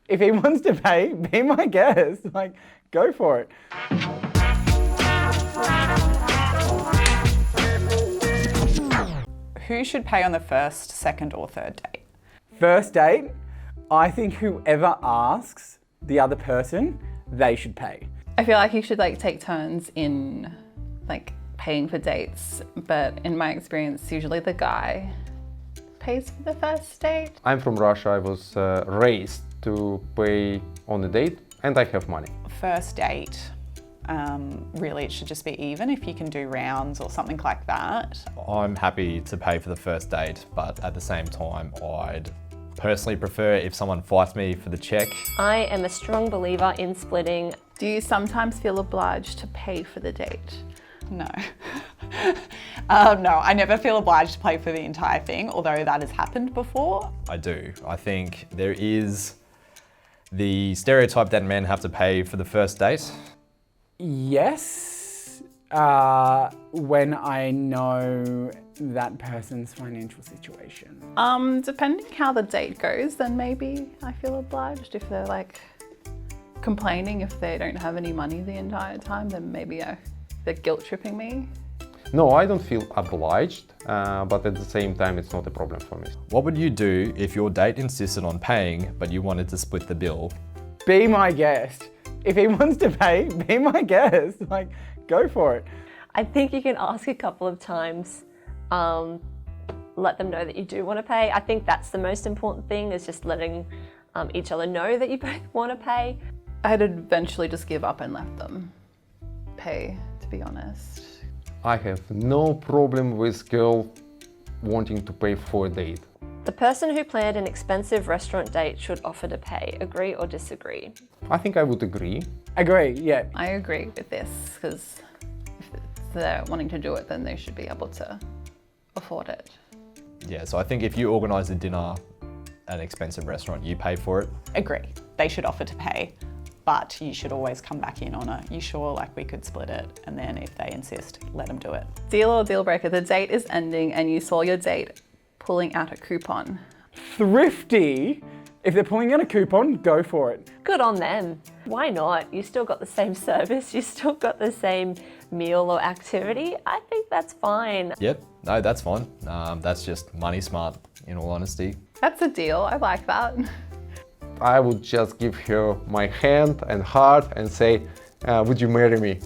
If he wants to pay, be my guest. Like, go for it. Who should pay on the first, second, or third date? First date, I think whoever asks the other person, they should pay. I feel like you should like take turns in like paying for dates, but in my experience, usually the guy pays for the first date. I'm from Russia. I was raised to pay on the date, and I have money. First date, really it should just be even if you can do rounds or something like that. I'm happy to pay for the first date, but at the same time, I'd personally prefer if someone fights me for the check. I am a strong believer in splitting. Do you sometimes feel obliged to pay for the date? No. No, I never feel obliged to pay for the entire thing, although that has happened before. I do. I think there is the stereotype that men have to pay for the first date. Yes, when I know that person's financial situation. Depending how the date goes, then maybe I feel obliged. If they're like complaining if they don't have any money the entire time, then maybe they're guilt tripping me. No, I don't feel obliged, but at the same time, it's not a problem for me. What would you do if your date insisted on paying, but you wanted to split the bill? Be my guest. If he wants to pay, be my guest. Like, go for it. I think you can ask a couple of times, let them know that you do want to pay. I think that's the most important thing, is just letting each other know that you both want to pay. I'd eventually just give up and let them pay, to be honest. I have no problem with girl wanting to pay for a date. The person who planned an expensive restaurant date should offer to pay. Agree or disagree? I think I would agree. Agree, yeah. I agree with this, because if they're wanting to do it, then they should be able to afford it. Yeah, so I think if you organise a dinner at an expensive restaurant, you pay for it. Agree. They should offer to pay, but you should always come back in on it. You sure, like, we could split it? And then if they insist, let them do it. Deal or deal breaker, the date is ending and you saw your date pulling out a coupon. Thrifty. If they're pulling out a coupon, go for it. Good on them. Why not? You still got the same service, you still got the same meal or activity. I think that's fine. Yep, no, that's fine. That's just money smart, in all honesty. That's a deal, I like that. I would just give her my hand and heart and say, would you marry me?